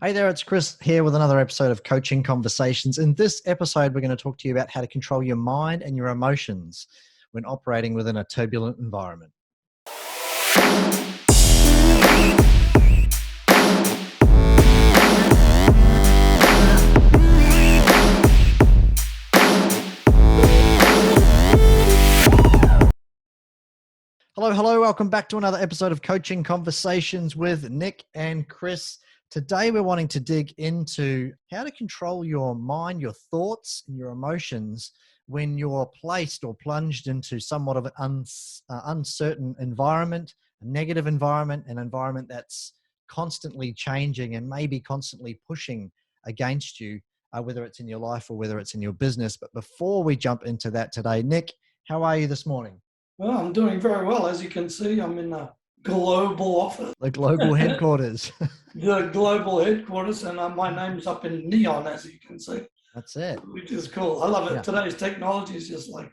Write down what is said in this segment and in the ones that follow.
Hey there, it's Chris here with another episode of Coaching Conversations. In this episode, we're going to talk to you about how to control your mind and your emotions when operating within a turbulent environment. Hello. Welcome back to another episode of Coaching Conversations with Nick and Chris. Today, we're wanting to dig into how to control your mind, your thoughts, and your emotions when you're placed or plunged into somewhat of an uncertain environment, a negative environment, an environment that's constantly changing and maybe constantly pushing against you, whether it's in your life or whether it's in your business. But before we jump into that today, Nick, how are you this morning? Well, I'm doing very well. As you can see, I'm in a global office. The global headquarters. The global headquarters, and my name's up in neon, as you can see. That's it. Which is cool. I love it. Yeah. Today's technology is just like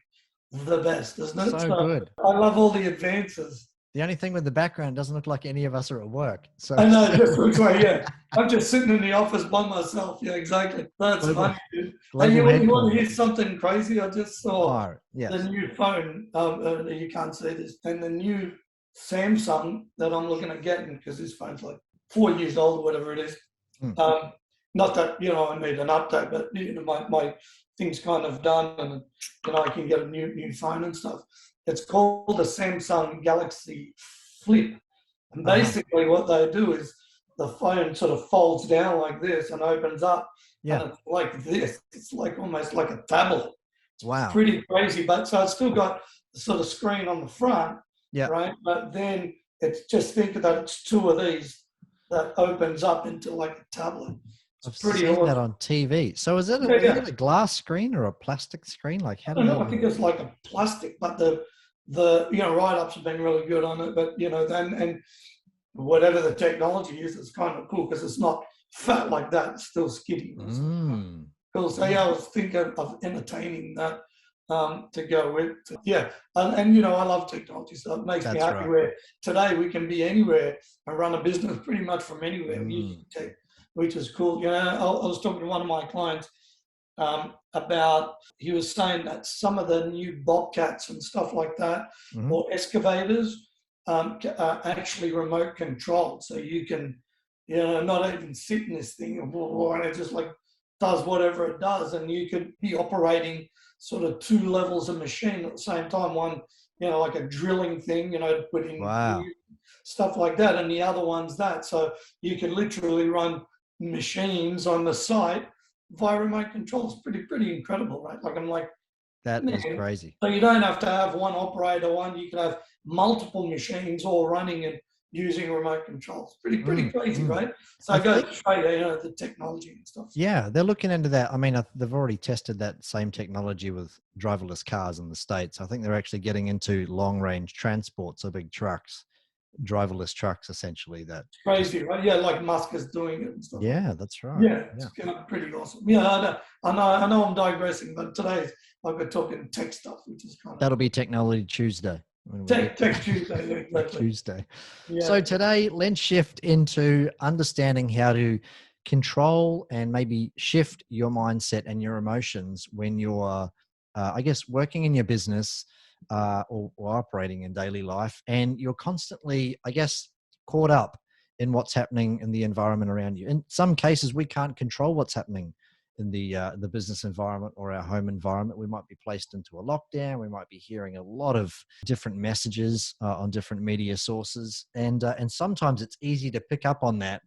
the best, isn't it? So good. I love all the advances. The only thing with the background doesn't look like any of us are at work. So I know, it just looks like, yeah. I'm just sitting in the office by myself. Yeah, exactly. That's funny, dude. And you want to hear something crazy? I just saw the new phone. You can't see this. And the new Samsung that I'm looking at getting, because this phone's like 4 years old or whatever it is. Not that, I need an update, but my thing's kind of done and, I can get a new phone and stuff. It's called the Samsung Galaxy Flip. And basically what they do is the phone sort of folds down like this and opens up. Yeah. And it's like this. It's like almost like a tablet. Wow. It's pretty crazy. But so it's still got the sort of screen on the front. Yeah. Right. But then it's just think that it's two of these that opens up into like a tablet. I've seen that on TV. So is it a glass screen or a plastic screen? Like how do I think it's like a plastic, but the write-ups have been really good on it. But and whatever the technology is, it's kind of cool because it's not fat like that. It's still skinny. Cool. So I was thinking of entertaining that to go with. And I love technology, so it makes me happy. Where today we can be anywhere and run a business pretty much from anywhere using tech, which is cool. I was talking to one of my clients about, he was saying that some of the new bobcats and stuff like that, or excavators, are actually remote controlled. So you can, not even sit in this thing and it just like does whatever it does. And you could be operating sort of two levels of machine at the same time. One, like a drilling thing, to put in stuff like that. And the other one's that. So you can literally run machines on the site via remote control. It's pretty incredible, right? Like I'm like, that is crazy. So you don't have to have one operator, you can have multiple machines all running and using remote controls. Pretty crazy, right? So I go straight, the technology and stuff. Yeah, they're looking into that. I mean, they've already tested that same technology with driverless cars in the States. I think they're actually getting into long range transport, so big trucks. Driverless trucks, essentially. That crazy, right? Yeah, like Musk is doing it and stuff. Yeah, that's right. Yeah, it's pretty awesome. Yeah, I know I'm digressing, but today I've been talking tech stuff, which is kind of... That'll be Technology Tuesday. Tech Tuesday, exactly. Tuesday. Yeah. So today, let's shift into understanding how to control and maybe shift your mindset and your emotions when you're, working in your business, or operating in daily life, and you're constantly, caught up in what's happening in the environment around you. In some cases, we can't control what's happening in the business environment or our home environment. We might be placed into a lockdown. We might be hearing a lot of different messages on different media sources, and sometimes it's easy to pick up on that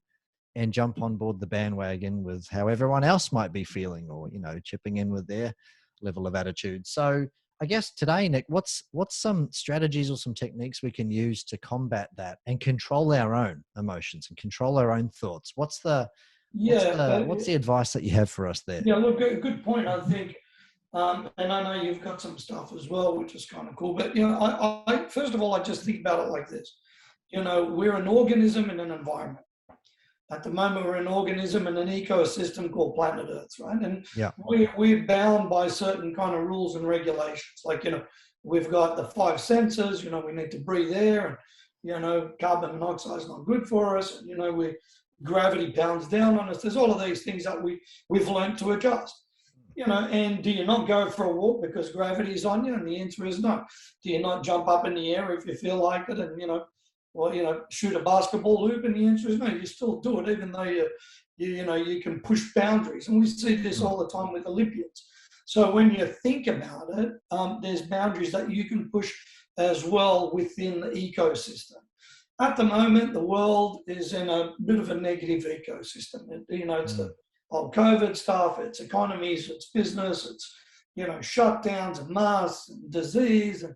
and jump on board the bandwagon with how everyone else might be feeling, or chipping in with their level of attitude. So I guess today, Nick, what's some strategies or some techniques we can use to combat that and control our own emotions and control our own thoughts? What's the advice that you have for us there? Yeah, look, good point. I think, and I know you've got some stuff as well, which is kind of cool. But I first of all, I just think about it like this. We're an organism in an environment. At the moment, we're an organism in an ecosystem called planet Earth, right? And we're bound by certain kind of rules and regulations. Like, we've got the 5 senses, we need to breathe air, and, carbon monoxide is not good for us. And, gravity pounds down on us. There's all of these things that we've learned to adjust. And do you not go for a walk because gravity is on you? And the answer is no. Do you not jump up in the air if you feel like it and, shoot a basketball hoop? And the answer is no. You still do it even though you can push boundaries. And we see this all the time with Olympians. So when you think about it, there's boundaries that you can push as well within the ecosystem. At the moment, the world is in a bit of a negative ecosystem. It's the whole COVID stuff, it's economies, it's business, it's, shutdowns and masks and disease and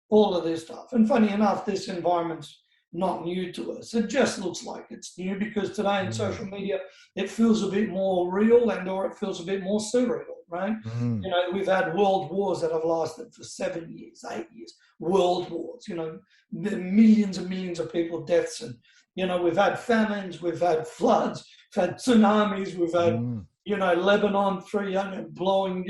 all of this stuff. And funny enough, this environment's not new to us. It just looks like it's new because today in social media, it feels a bit more real or it feels a bit more surreal, right? We've had world wars that have lasted for 7 years, 8 years, world wars, millions and millions of people deaths. And, we've had famines, we've had floods, we've had tsunamis, we've had, Lebanon 300 blowing,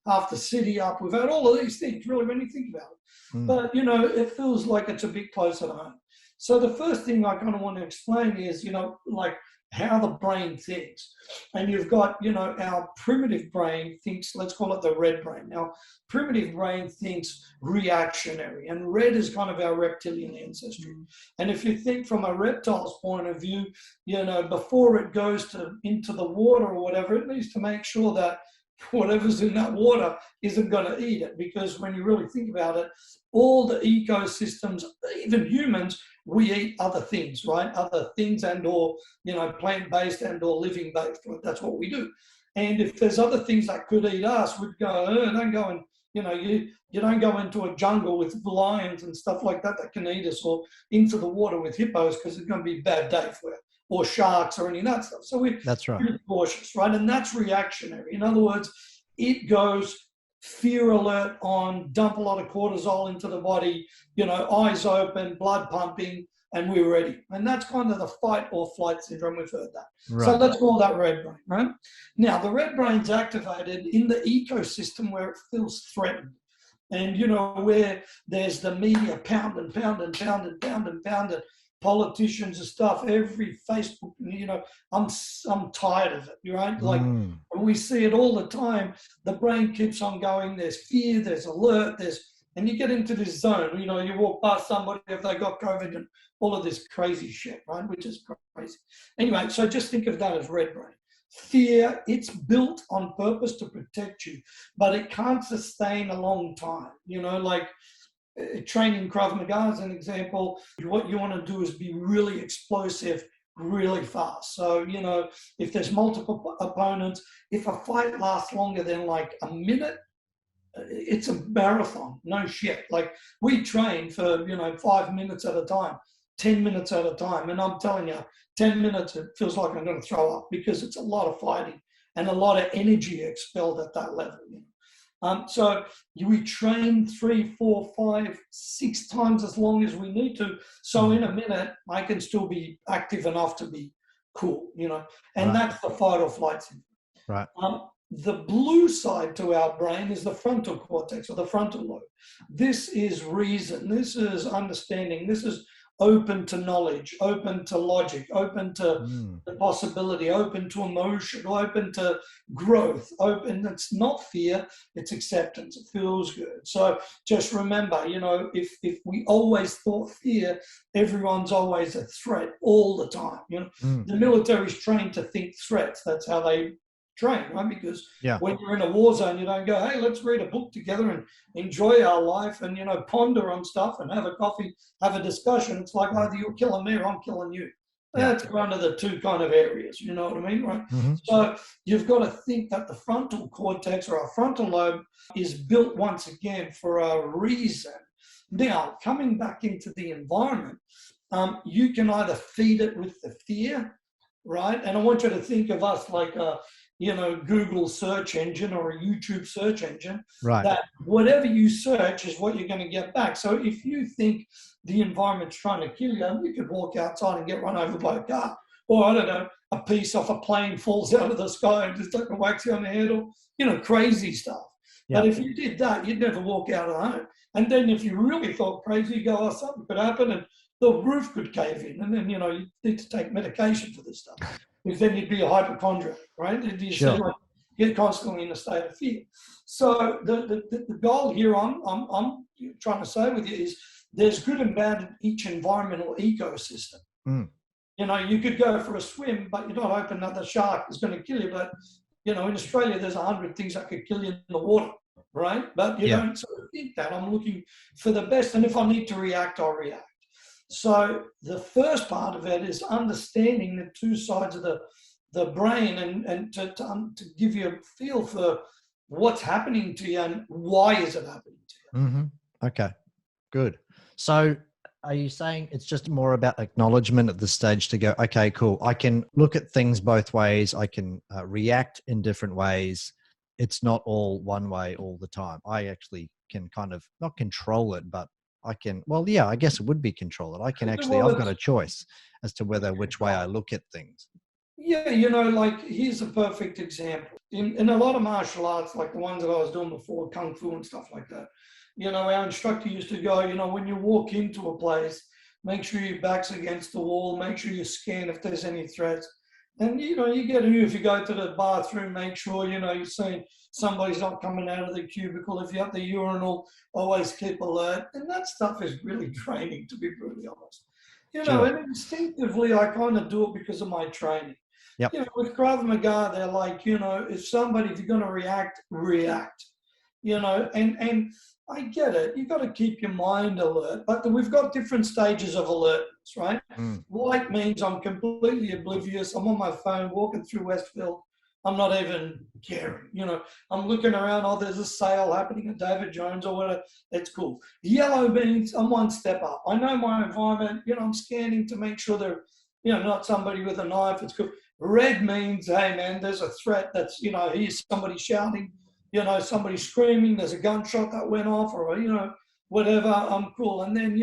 half the city up. We've had all of these things, really, when you think about it. But, it feels like it's a bit closer to home. So the first thing I kind of want to explain is, like how the brain thinks. And you've got, our primitive brain thinks, let's call it the red brain. Now, primitive brain thinks reactionary, and red is kind of our reptilian ancestry. And if you think from a reptile's point of view, before it goes into the water or whatever, it needs to make sure that whatever's in that water isn't going to eat it. Because when you really think about it, all the ecosystems, even humans, we eat other things, right? Other things or, plant-based and or living-based. That's what we do. And if there's other things that could eat us, we'd go, don't go and, you don't go into a jungle with lions and stuff like that can eat us, or into the water with hippos because it's going to be a bad day for you, or sharks or any of that stuff. So that's right. Pretty cautious, right? And that's reactionary. In other words, it goes fear alert on, dump a lot of cortisol into the body, eyes open, blood pumping, and we're ready. And that's kind of the fight or flight syndrome. We've heard that. Right. So let's call that red brain, right? Now, the red brain's activated in the ecosystem where it feels threatened. And, where there's the media pounding, politicians and stuff, every Facebook, I'm tired of it, right? Like, we see it all the time. The brain keeps on going. There's fear, there's alert, and you get into this zone. You walk past somebody if they got COVID and all of this crazy shit, right? Which is crazy. Anyway, so just think of that as red brain. Fear, it's built on purpose to protect you, but it can't sustain a long time. Like training Krav Maga as an example, what you want to do is be really explosive, really fast. So, if there's multiple opponents, if a fight lasts longer than like a minute, it's a marathon, no shit. Like we train for, 5 minutes at a time, 10 minutes at a time. And I'm telling you, 10 minutes, it feels like I'm going to throw up because it's a lot of fighting and a lot of energy expelled at that level. So we train 3, 4, 5, 6 times as long as we need to. So in a minute, I can still be active enough to be cool, and that's the fight or flight syndrome. Right. The blue side to our brain is the frontal cortex or the frontal lobe. This is reason. This is understanding. This is open to knowledge, open to logic, open to the possibility, open to emotion, open to growth, open. It's not fear, it's acceptance. It feels good. So just remember, if we always thought fear, everyone's always a threat all the time. The military's trained to think threats. That's how they train, right? Because when you're in a war zone, you don't go, hey, let's read a book together and enjoy our life and, ponder on stuff and have a coffee, have a discussion. It's like either you're killing me or I'm killing you. That's one of the two kind of areas, you know what I mean, right? So you've got to think that the frontal cortex or our frontal lobe is built once again for a reason. Now, coming back into the environment, you can either feed it with the fear, right? And I want you to think of us like a Google search engine or a YouTube search engine, right? That whatever you search is what you're going to get back. So if you think the environment's trying to kill you, you could walk outside and get run over by a car, or I don't know, a piece off a plane falls out of the sky and just whacks you on the head, or crazy stuff. But if you did that, you'd never walk out of home. And then if you really thought crazy, you go, oh, something could happen, and the roof could cave in, and then you need to take medication for this stuff, because then you'd be a hypochondriac, right? And you say Sure. like you're constantly in a state of fear. So the goal here I'm trying to say with you is there's good and bad in each environmental ecosystem. Mm. You could go for a swim, but you're not hoping that the shark is going to kill you. But in Australia, there's 100 things that could kill you in the water, right? But you don't sort of think that. I'm looking for the best, and if I need to react, I'll react. So the first part of it is understanding the two sides of the brain, and to give you a feel for what's happening to you and why is it happening to you. Mm-hmm. Okay, good. So are you saying it's just more about acknowledgement at this stage to go, okay, cool, I can look at things both ways. I can react in different ways. It's not all one way all the time. I actually can kind of not control it, but I can, well, yeah, I guess it would be control it. I can actually, I've got a choice as to which way I look at things. Yeah, like here's a perfect example. In a lot of martial arts, like the ones that I was doing before, Kung Fu and stuff like that, our instructor used to go, when you walk into a place, make sure your back's against the wall, make sure you scan if there's any threats. And, you get if you go to the bathroom, make sure, you're seeing somebody's not coming out of the cubicle. If you're at the urinal, always keep alert. And that stuff is really draining, to be brutally honest. Sure. And instinctively, I kind of do it because of my training. Yep. With Krav Maga, they're like, if you're going to react, react. And I get it. You've got to keep your mind alert, but we've got different stages of alertness, right? Mm. White means I'm completely oblivious. I'm on my phone walking through Westfield. I'm not even caring. I'm looking around. Oh, there's a sale happening at David Jones or whatever. It's cool. Yellow means I'm one step up. I know my environment. I'm scanning to make sure they're, not somebody with a knife. It's cool. Red means, hey man, there's a threat. That's, here's somebody shouting. Somebody screaming, there's a gunshot that went off, or, whatever, I'm cool. And then,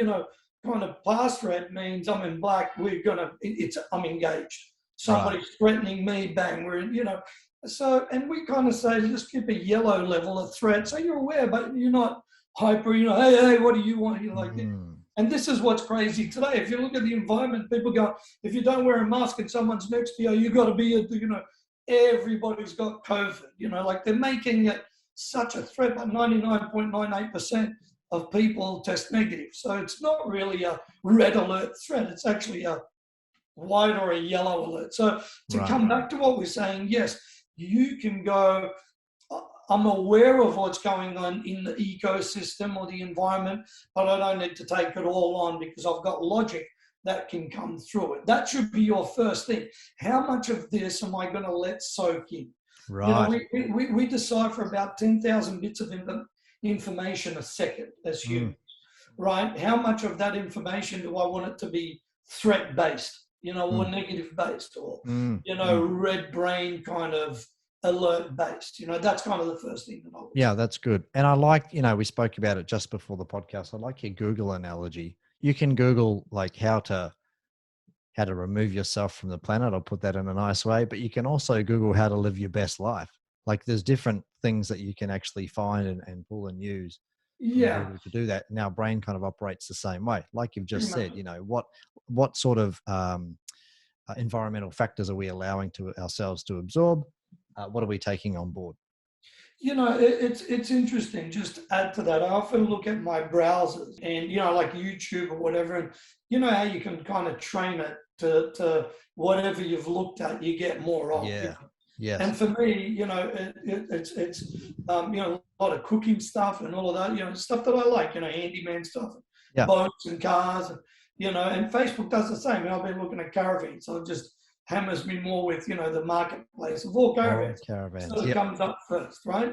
kind of past red means I'm in black, I'm engaged. Somebody's threatening me, bang, we're in, So, and we kind of say, just keep a yellow level of threat. So you're aware, but you're not hyper, hey, what do you want? You're like, and this is what's crazy today. If you look at the environment, people go, if you don't wear a mask and someone's next to you, you've got to be, everybody's got COVID, like they're making it such a threat, but 99.98% of people test negative. So it's not really a red alert threat. It's actually a white or a yellow alert. So to come back to what we're saying, yes, you can go, I'm aware of what's going on in the ecosystem or the environment, but I don't need to take it all on because I've got logic that can come through it. That should be your first thing. How much of this am I going to let soak in? Right. We decipher about 10,000 bits of information a second as humans, right? How much of that information do I want it to be threat-based, or negative-based, or, red brain kind of alert-based? That's kind of the first thing that I would say. That's good. And I like, we spoke about it just before the podcast. I like your Google analogy. You can Google like how to remove yourself from the planet. I'll put that in a nice way, but you can also Google how to live your best life. Like there's different things that you can actually find and pull and use to do that. And our brain kind of operates the same way. Like you've just said, what sort of environmental factors are we allowing to ourselves to absorb? What are we taking on board? It's interesting. Just to add to that, I often look at my browsers and, like YouTube or whatever, and how you can kind of train it to whatever you've looked at, you get more of. Yeah. Yes. And for me, it's a lot of cooking stuff and all of that, stuff that I like, handyman stuff, boats and cars, and Facebook does the same. I've been looking at caravans, so it just hammers me more with, the marketplace of all caravans. So it comes up first, right?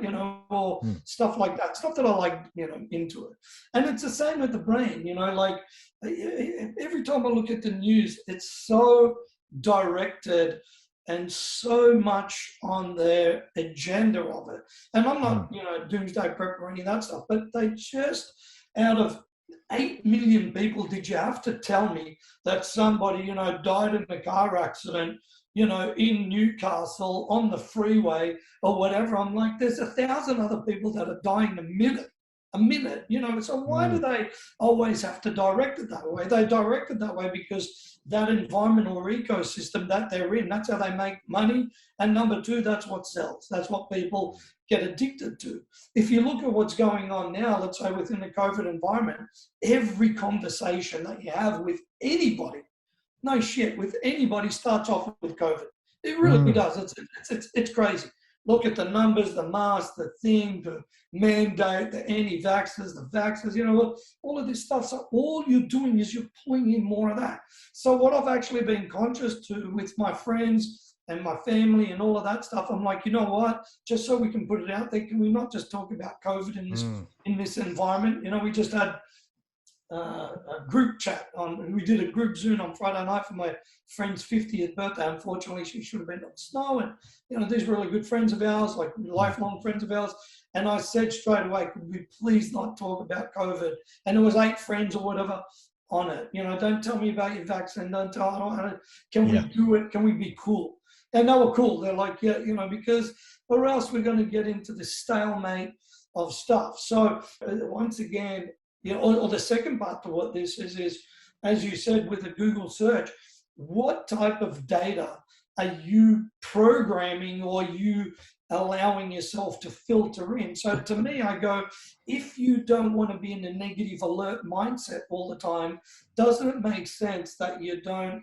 Or stuff like that, stuff that I like, into it. And it's the same with the brain, like every time I look at the news, it's so directed and so much on their agenda of it. And I'm not, doomsday prep or any of that stuff, but they just, out of 8 million people, did you have to tell me that somebody, died in a car accident, in Newcastle on the freeway or whatever? I'm like, there's 1,000 other people that are dying a minute a minute, you know. So why do they always have to direct it that way? They direct it that way because that environment or ecosystem that they're in, that's how they make money. And number two, that's what sells. That's what people get addicted to. If you look at what's going on now, let's say within the COVID environment, every conversation that you have with anybody, no shit, with anybody starts off with COVID. It really does. It's crazy. Look at the numbers, the mask, the thing, the mandate, the anti-vaxxers, the vaxxers, you know, all of this stuff. So all you're doing is you're pulling in more of that. So what I've actually been conscious to with my friends and my family and all of that stuff, I'm like, you know what? Just so we can put it out there, can we not just talk about COVID in this environment? You know, we just had a group chat we did a group Zoom on Friday night for my friend's 50th birthday. Unfortunately, she should have been on snow, and you know, these really good friends of ours, like lifelong friends of ours. And I said straight away, could we please not talk about COVID? And there was 8 friends or whatever on it. You know, don't tell me about your vaccine. Don't tell. Can we do it? Can we be cool? And they were cool. They're like, yeah, you know, because or else we're going to get into this stalemate of stuff. So once again, you know, or the second part to what this is, as you said, with a Google search, what type of data are you programming or you allowing yourself to filter in? So to me, I go, if you don't want to be in a negative alert mindset all the time, doesn't it make sense that you don't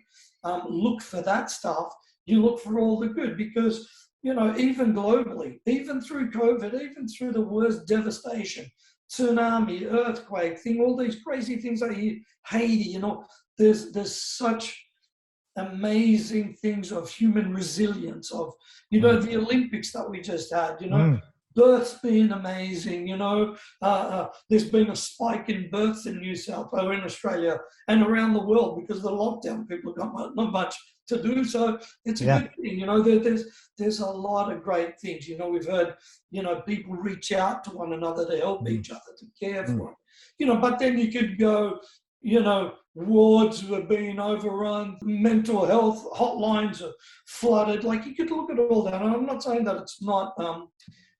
look for that stuff? You look for all the good, because, you know, even globally, even through COVID, even through the worst devastation, tsunami, earthquake thing, all these crazy things that you Haiti, you know, there's such amazing things of human resilience, of, you know, the Olympics that we just had, you know, births being amazing, you know, there's been a spike in births in New South Wales, in Australia and around the world because of the lockdown. People have got not much to do, so it's a good thing, you know. There's a lot of great things, you know. We've heard, you know, people reach out to one another to help each other, to care for them, you know. But then you could go, you know, wards were being overrun, mental health hotlines are flooded. Like, you could look at all that, and I'm not saying that it's not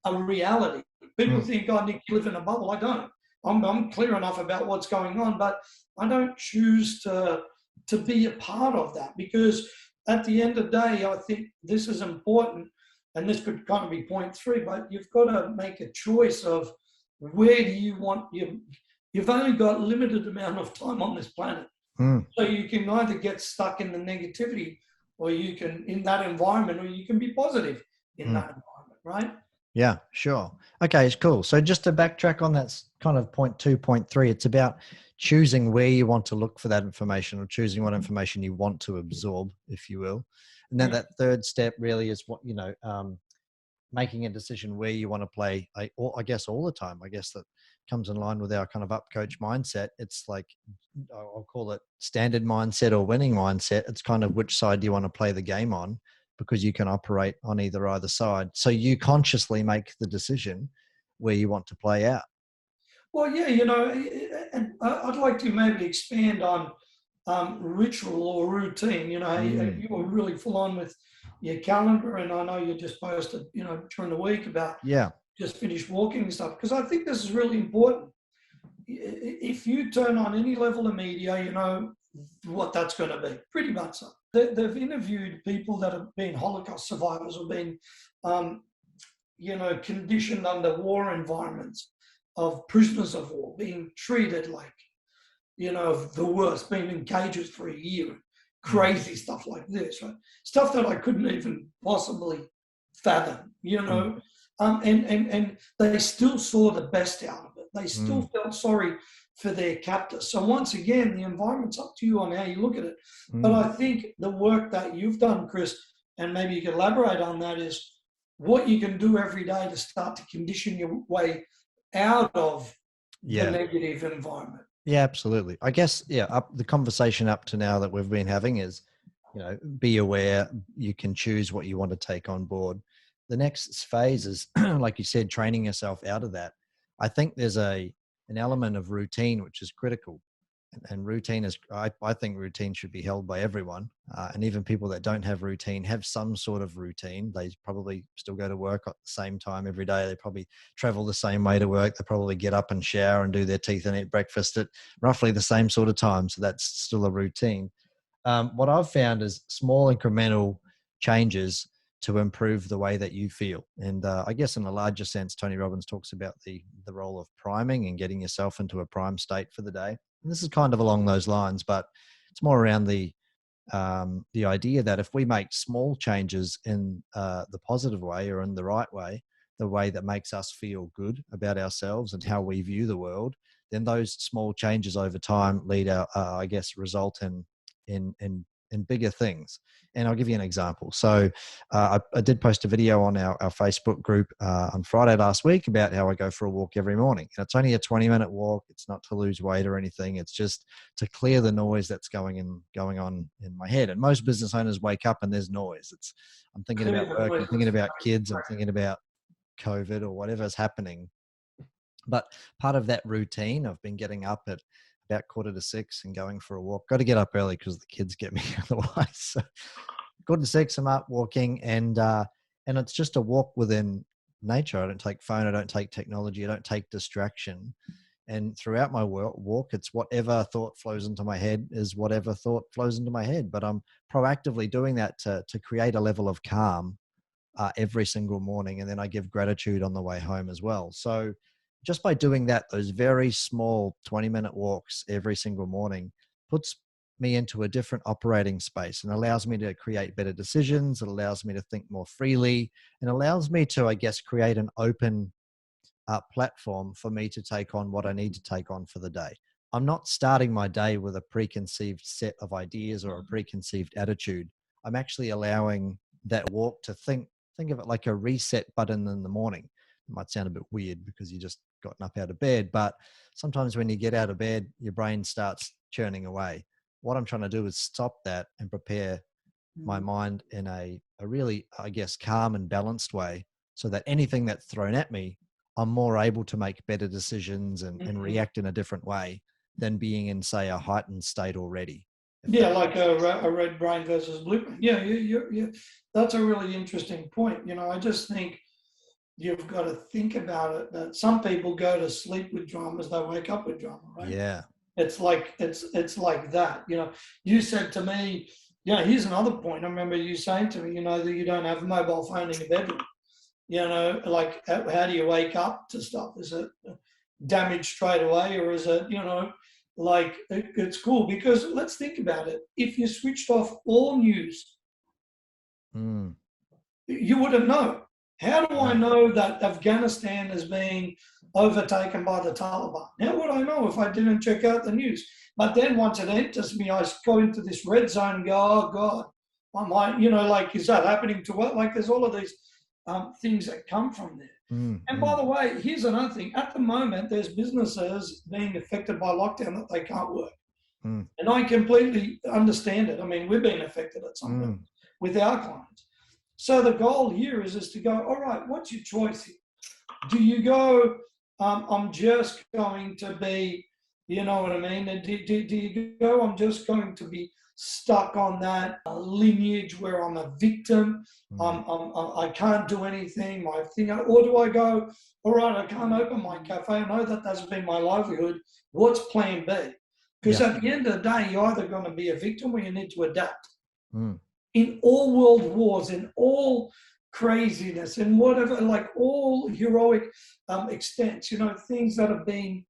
a reality. People think, oh, Nick, you live in a bubble. I don't. I'm clear enough about what's going on, but I don't choose to be a part of that, because at the end of the day, I think this is important, and this could kind of be point 3, but you've got to make a choice of where do you want you've only got a limited amount of time on this planet. So you can either get stuck in the negativity, or you can, in that environment, or you can be positive in that environment, right? Yeah, sure. Okay, it's cool. So just to backtrack on that kind of point 2, point 3, it's about choosing where you want to look for that information, or choosing what information you want to absorb, if you will. And then that third step really is what, you know, making a decision where you want to play, I guess all the time. I guess that comes in line with our kind of up coach mindset. It's like, I'll call it standard mindset or winning mindset. It's kind of which side do you want to play the game on, because you can operate on either side. So you consciously make the decision where you want to play out. Well, yeah, you know, and I'd like to maybe expand on ritual or routine. You know, you were really full on with your calendar, and I know you just posted, you know, during the week about just finished walking and stuff, because I think this is really important. If you turn on any level of media, you know what that's going to be, pretty much so. They've interviewed people that have been Holocaust survivors, or been, you know, conditioned under war environments, of prisoners of war, being treated like, you know, the worst, being in cages for a year, crazy stuff like this, right? Stuff that I couldn't even possibly fathom, you know. And they still saw the best out of it. They still felt sorry for their captors. So once again, the environment's up to you on how you look at it. But I think the work that you've done, Chris, and maybe you can elaborate on that, is what you can do every day to start to condition your way out of the negative environment. Yeah, absolutely. I guess, the conversation up to now that we've been having is, you know, be aware, you can choose what you want to take on board. The next phase is, like you said, training yourself out of that. I think there's an element of routine, which is critical. And routine is, I think routine should be held by everyone. And even people that don't have routine have some sort of routine. They probably still go to work at the same time every day. They probably travel the same way to work. They probably get up and shower and do their teeth and eat breakfast at roughly the same sort of time. So that's still a routine. What I've found is small incremental changes to improve the way that you feel. And I guess in a larger sense, Tony Robbins talks about the role of priming and getting yourself into a prime state for the day. And this is kind of along those lines, but it's more around the idea that if we make small changes in the positive way or in the right way, the way that makes us feel good about ourselves and how we view the world, then those small changes over time lead our, I guess, result in bigger things. And I'll give you an example. So I did post a video on our Facebook group on Friday last week about how I go for a walk every morning. And it's only a 20-minute walk. It's not to lose weight or anything. It's just to clear the noise that's going on in my head. And most business owners wake up and there's noise. I'm thinking about work, I'm thinking about kids, I'm thinking about COVID or whatever's happening. But part of that routine, I've been getting up at about 5:45 and going for a walk. Got to get up early because the kids get me otherwise. So 5:45, I'm up walking, and it's just a walk within nature. I don't take phone, I don't take technology, I don't take distraction. And throughout my walk, it's whatever thought flows into my head is whatever thought flows into my head. But I'm proactively doing that to create a level of calm every single morning. And then I give gratitude on the way home as well. So just by doing that, those very small 20-minute walks every single morning puts me into a different operating space and allows me to create better decisions. It allows me to think more freely and allows me to, I guess, create an open platform for me to take on what I need to take on for the day. I'm not starting my day with a preconceived set of ideas or a preconceived attitude. I'm actually allowing that walk to think of it like a reset button in the morning. It might sound a bit weird because you just gotten up out of bed, but sometimes when you get out of bed, your brain starts churning away. What I'm trying to do is stop that and prepare my mind in a really, I guess, calm and balanced way so that anything that's thrown at me, I'm more able to make better decisions and react in a different way than being in, say, a heightened state already. Yeah, like a red brain versus blue brain. Yeah, yeah. That's a really interesting point. I just think you've got to think about it that some people go to sleep with dramas, they wake up with drama, right? Yeah. It's like that. You said to me, here's another point. I remember you saying to me, that you don't have a mobile phone in your bedroom. Like how do you wake up to stuff? Is it damaged straight away, or is it, like it's cool because let's think about it. If you switched off all news, you wouldn't know. How do I know that Afghanistan is being overtaken by the Taliban? How would I know if I didn't check out the news? But then once it enters me, I go into this red zone and go, oh God, I might, like, is that happening to what? Like there's all of these things that come from there. And by the way, here's another thing. At the moment, there's businesses being affected by lockdown that they can't work. And I completely understand it. I mean, we've been affected at some point with our clients. So the goal here is to go, all right, what's your choice here? Do you go, I'm just going to be, you know what I mean? And do you go, I'm just going to be stuck on that lineage where I'm a victim, I can't do anything, my thing, or do I go, all right, I can't open my cafe, I know that that's been my livelihood, what's plan B? Because at the end of the day, you're either going to be a victim or you need to adapt. In all world wars, in all craziness, in whatever, like all heroic extents, things that have been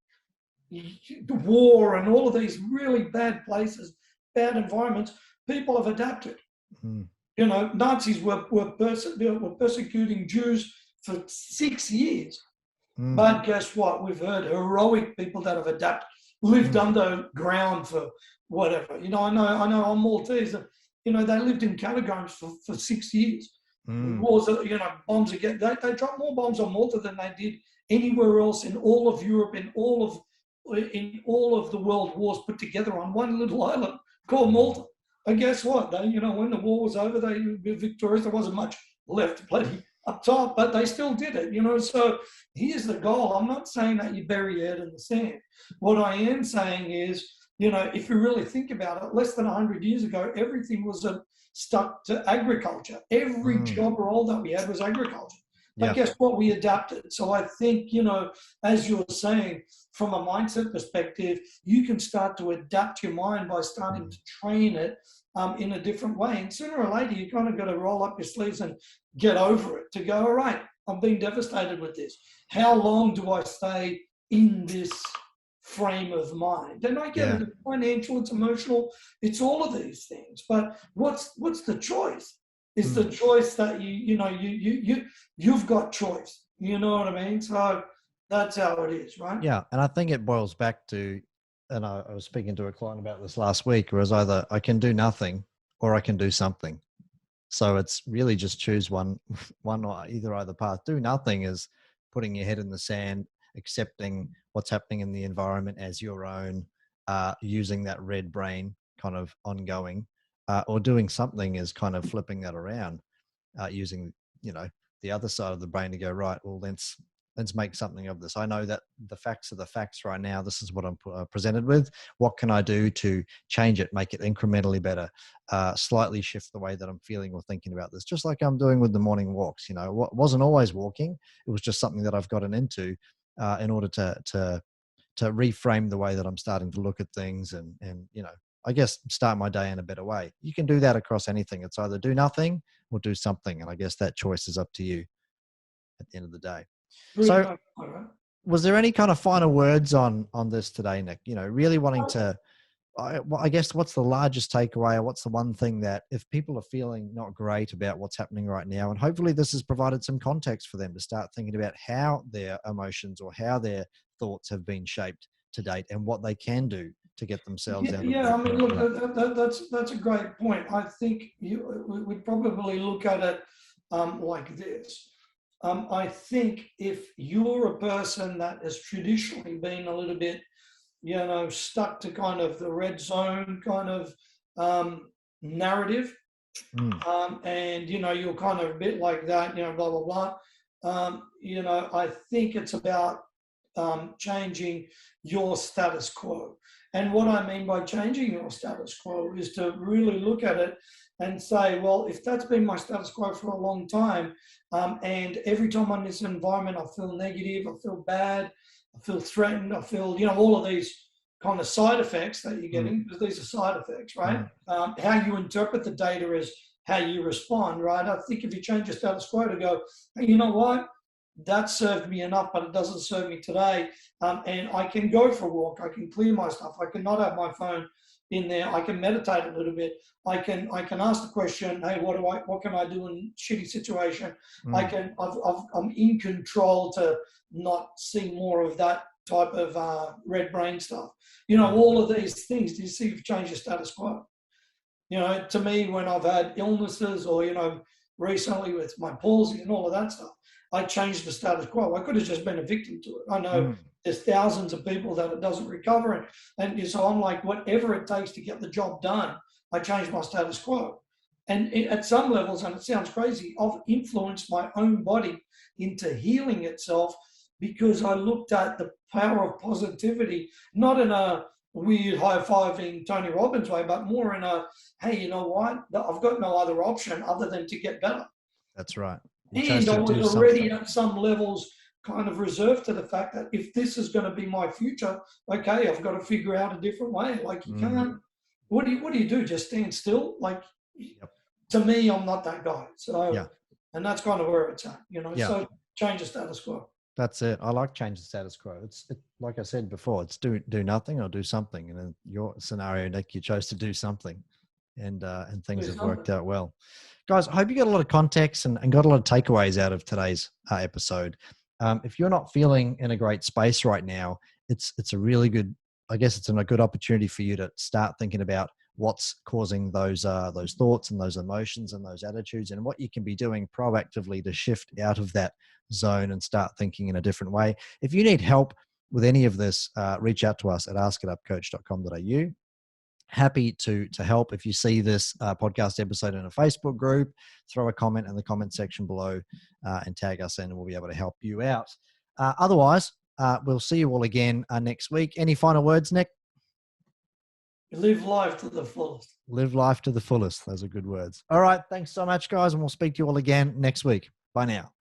war and all of these really bad places, bad environments, people have adapted. Nazis were persecuting Jews for 6 years. But guess what? We've heard heroic people that have adapted, lived underground for whatever. I know I'm Maltese. They lived in catacombs for 6 years. Wars, bombs again. They dropped more bombs on Malta than they did anywhere else in all of Europe, in all of the world wars put together on one little island called Malta. And guess what? They, when the war was over, they were victorious. There wasn't much left bloody up top, but they still did it. So here's the goal. I'm not saying that you bury your head in the sand. What I am saying is You know, if you really think about it, less than 100 years ago, everything was stuck to agriculture. Every Mm, job role that we had was agriculture. But yeah. guess what? We adapted. So I think, you know, as you're saying, from a mindset perspective, you can start to adapt your mind by starting Mm, to train it in a different way. And sooner or later, you kind of got to roll up your sleeves and get over it to go, all right, I'm being devastated with this. How long do I stay in this frame of mind? And I get yeah. it, it's financial, it's emotional, it's all of these things. But what's the choice? Is the Mm, choice that you've got choice. You know what I mean? So that's how it is, right? yeah. And I think it boils back to, and I was speaking to a client about this last week, whereas either I can do nothing or I can do something. So it's really just choose one, one or either path. Do nothing is putting your head in the sand, accepting what's happening in the environment as your own, using that red brain kind of ongoing, or doing something is kind of flipping that around, using, you know, the other side of the brain to go, right, well, let's make something of this. I know that the facts are the facts right now. This is what I'm presented with. What can I do to change it, make it incrementally better, slightly shift the way that I'm feeling or thinking about this? Just like I'm doing with the morning walks. You know, what wasn't always walking. It was just something that I've gotten into in order to reframe the way that I'm starting to look at things and you know, I guess start my day in a better way. You can do that across anything. It's either do nothing or do something. And I guess that choice is up to you at the end of the day. Pretty So much, all right. was there any kind of final words on this today, Nick? You know, really wanting to, I guess what's the largest takeaway, or what's the one thing that if people are feeling not great about what's happening right now, and hopefully this has provided some context for them to start thinking about how their emotions or how their thoughts have been shaped to date and what they can do to get themselves Yeah, out of yeah. their I mean, current look, rut. that's a great point. I think we'd probably look at it like this. I think if you're a person that has traditionally been a little bit, you know, stuck to kind of the red zone kind of narrative, Mm, and you know, you're kind of a bit like that, you know, blah blah blah. You know, I think it's about changing your status quo. And what I mean by changing your status quo is to really look at it and say, well, if that's been my status quo for a long time, and every time I'm in this environment, I feel negative, I feel bad, I feel threatened, I feel, you know, all of these kind of side effects that you're mm, getting, because these are side effects, right? mm, How you interpret the data is how you respond, right? I think if you change your status quo to go, hey, you know what? That served me enough, but it doesn't serve me today. And I can go for a walk. I can clear my stuff. I can not have my phone in there. I can meditate a little bit. I can ask the question, hey, what can I do in shitty situation? I mm. can I'm in control to not see more of that type of red brain stuff. You know, Mm. all of these things. Do you see you've changed your status quo? You know, to me, when I've had illnesses or, you know, recently with my palsy and all of that stuff, I changed the status quo. I could have just been a victim to it. I know Mm. there's thousands of people that it doesn't recover. And so I'm like, whatever it takes to get the job done, I changed my status quo. And at some levels, and it sounds crazy, I've influenced my own body into healing itself because I looked at the power of positivity, not in a weird high-fiving Tony Robbins way, but more in a, hey, you know what? I've got no other option other than to get better. That's right. You chose And I to was do already something. at some levels kind of reserved to the fact that if this is going to be my future, okay, I've got to figure out a different way. Like you can't. Mm. What do you do? Just stand still? Like Yep. to me, I'm not that guy. So, Yeah. and that's kind of where it's at. You know, Yeah. so change the status quo. That's it. I like change the status quo. Like I said before, it's do nothing or do something. And in your scenario, Nick, you chose to do something, and things Do have something. worked out well. Guys, I hope you got a lot of context and got a lot of takeaways out of today's episode. If you're not feeling in a great space right now, it's a really good. I guess it's a good opportunity for you to start thinking about what's causing those thoughts and those emotions and those attitudes, and what you can be doing proactively to shift out of that zone and start thinking in a different way. If you need help with any of this, reach out to us at askitupcoach.com.au. Happy to help. If you see this podcast episode in a Facebook group, throw a comment in the comment section below and tag us in, and we'll be able to help you out. Otherwise, we'll see you all again next week. Any final words, Nick? Live life to the fullest. Live life to the fullest. Those are good words. All right. Thanks so much, guys. And we'll speak to you all again next week. Bye now.